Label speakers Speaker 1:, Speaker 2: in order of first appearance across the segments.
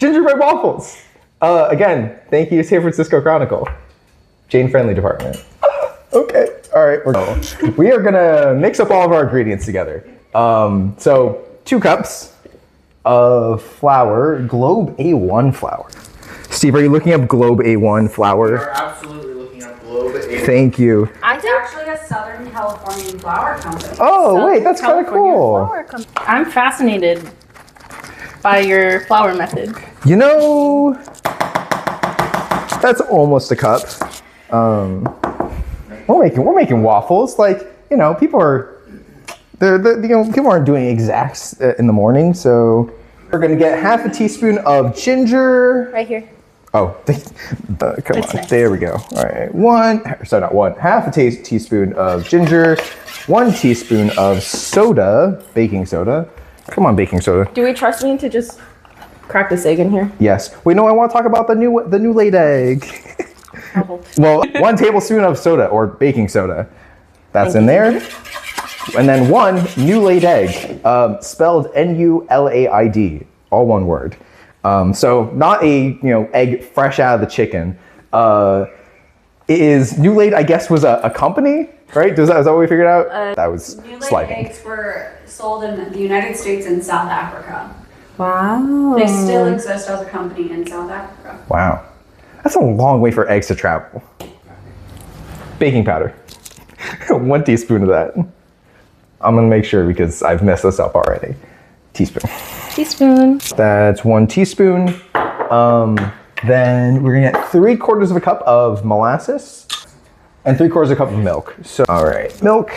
Speaker 1: Gingerbread Waffles. Again, thank you, San Francisco Chronicle. Jane Friendly department. Okay, all right. We are gonna mix up all of our ingredients together. So 2 cups of flour, Globe A1 flour. Steve, are you looking up Globe A1 flour?
Speaker 2: We are absolutely looking up Globe A1.
Speaker 1: Thank you.
Speaker 3: It's actually a Southern California flour company.
Speaker 1: Oh, wait, that's kind of cool.
Speaker 3: I'm fascinated by your flour method.
Speaker 1: You know, that's almost a cup. We're making waffles. Like, you know, people aren't doing exacts in the morning, so we're gonna get half a teaspoon of ginger.
Speaker 3: Right here.
Speaker 1: Oh, come on. Nice. There we go. All right, half a teaspoon of ginger, 1 teaspoon of soda, baking soda. Come on, baking soda.
Speaker 3: Do we trust me to just crack this egg in here?
Speaker 1: Yes. Wait, no, I want to talk about the Nulaid egg. Well, 1 tablespoon of soda or baking soda. That's in there. And then 1 Nulaid egg, spelled N-U-L-A-I-D, all one word. So not a egg fresh out of the chicken. Nulaid, I guess, was a company, right? Is that what we figured out? That was
Speaker 4: Nulaid
Speaker 1: sliding.
Speaker 4: eggs were sold in the United States and South Africa.
Speaker 3: Wow.
Speaker 4: They still exist as a company in South Africa.
Speaker 1: Wow. That's a long way for eggs to travel. Baking powder. 1 teaspoon of that. I'm gonna make sure because I've messed this up already. Teaspoon. That's 1 teaspoon. Then we're gonna get 3/4 of a cup of molasses and 3/4 of a cup of milk. So, all right, milk.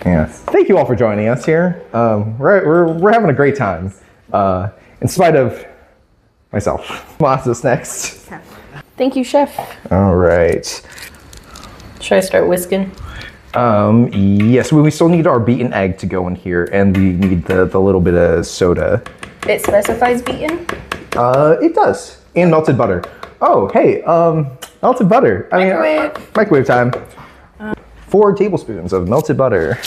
Speaker 1: Yeah. Thank you all for joining us here. We're having a great time, in spite of myself. Molasses next.
Speaker 3: Thank you, chef.
Speaker 1: All right.
Speaker 3: Should I start whisking?
Speaker 1: Yes, we still need our beaten egg to go in here, and we need the little bit of soda.
Speaker 3: It specifies beaten?
Speaker 1: It does. And melted butter. Oh, hey, melted butter. Microwave time. 4 tablespoons of melted butter.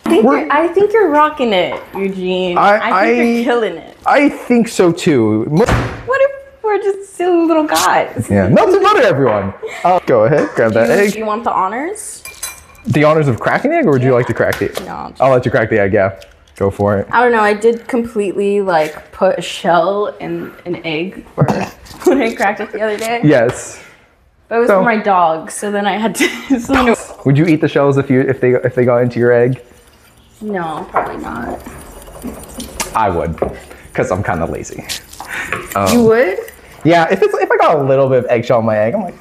Speaker 3: I think you're rocking it, Eugene. I think you're killing it.
Speaker 1: I think so too.
Speaker 3: What if we're just silly little guys?
Speaker 1: Yeah, melted butter, everyone. Go ahead, grab that egg.
Speaker 3: Do you want the honors?
Speaker 1: The honors of cracking the egg, or would you like to crack it?
Speaker 3: No.
Speaker 1: I'll let you crack the egg, yeah. Go for it.
Speaker 3: I don't know, I did completely put a shell in an egg when I cracked it the other day.
Speaker 1: Yes.
Speaker 3: But it was for my dog, so then I had to.
Speaker 1: Would you eat the shells if they got into your egg?
Speaker 3: No, probably not.
Speaker 1: I would, because I'm kind of lazy.
Speaker 3: You would?
Speaker 1: Yeah, if I got a little bit of eggshell in my egg, I'm like,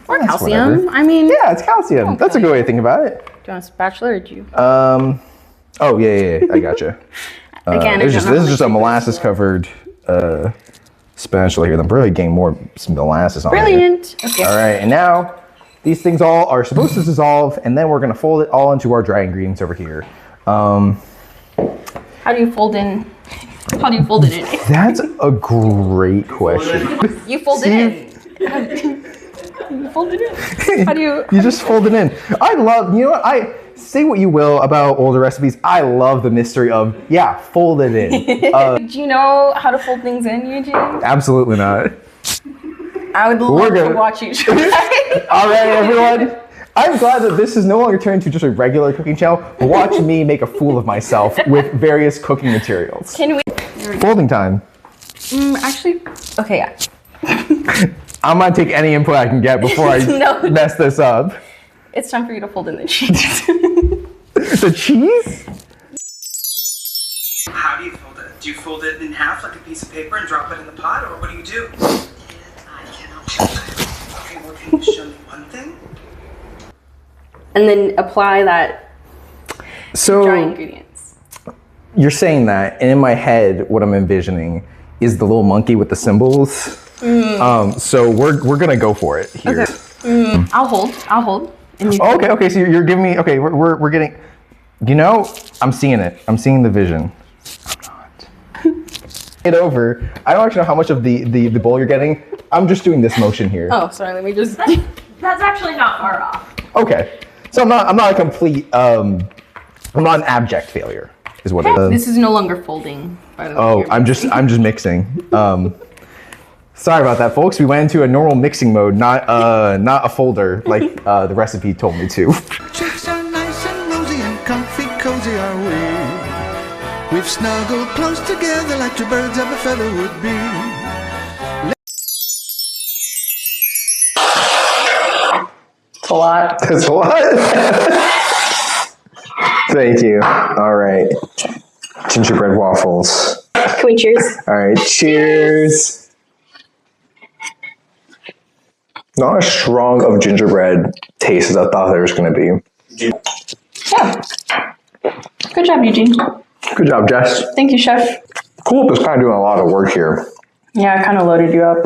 Speaker 3: or calcium. Whatever. I mean,
Speaker 1: yeah, it's calcium. That's a good way to think about it.
Speaker 3: Do you want a spatula or do you?
Speaker 1: Oh yeah, I gotcha.
Speaker 3: Again,
Speaker 1: this is just a molasses covered spatula here. I'm really getting more molasses on.
Speaker 3: Brilliant. Okay.
Speaker 1: All right, and now these things all are supposed to dissolve, and then we're gonna fold it all into our dry ingredients over here.
Speaker 3: How do you fold in? How do you fold it in?
Speaker 1: That's a great question.
Speaker 3: You fold it in. You fold it in. How do you?
Speaker 1: You just fold it in. I love. You know what? Say what you will about older recipes. I love the mystery of fold it in.
Speaker 3: Do you know how to fold things in, Eugene?
Speaker 1: Absolutely not.
Speaker 3: I would love to watch you try.
Speaker 1: All right, everyone. I'm glad that this is no longer turned into just a regular cooking channel. Watch me make a fool of myself with various cooking materials.
Speaker 3: Can we?
Speaker 1: Folding time.
Speaker 3: Actually, okay, yeah.
Speaker 1: I'm gonna take any input I can get before I mess this up.
Speaker 3: It's time for you to fold in the cheese.
Speaker 1: The cheese?
Speaker 2: How do you fold it? Do you fold it in half like a piece of paper and drop it in the pot, or what do you do? I cannot show you. Okay, well, can you show me one thing?
Speaker 3: And then apply that dry ingredients.
Speaker 1: You're saying that, and in my head, what I'm envisioning is the little monkey with the symbols. So we're gonna go for it here.
Speaker 3: Okay. I'll hold.
Speaker 1: Okay. So you're giving me. Okay, we're getting. You know, I'm seeing it. I'm seeing the vision. I'm not. It over. I don't actually know how much of the bowl you're getting. I'm just doing this motion here.
Speaker 3: Oh, sorry. Let me just.
Speaker 4: That's actually not far off.
Speaker 1: Okay. So I'm not a complete. I'm not an abject failure. Is what it is.
Speaker 3: This is no longer folding. By the way.
Speaker 1: Oh, I'm just mixing. Sorry about that, folks. We went into a normal mixing mode, not a folder like the recipe told me to.
Speaker 5: Cheeks are nice and rosy and comfy, cozy are we. We've snuggled close together like two birds of a feather would be.
Speaker 3: It's a lot.
Speaker 1: That's a lot. Thank you. All right. Gingerbread waffles.
Speaker 3: Can we cheers?
Speaker 1: All right. Cheers. Not as strong of gingerbread taste as I thought there was going to be.
Speaker 3: Yeah. Good job, Eugene.
Speaker 1: Good job, Jess.
Speaker 3: Thank you, chef.
Speaker 1: Cool. Is kind of doing a lot of work here.
Speaker 3: Yeah, I kind of loaded you up.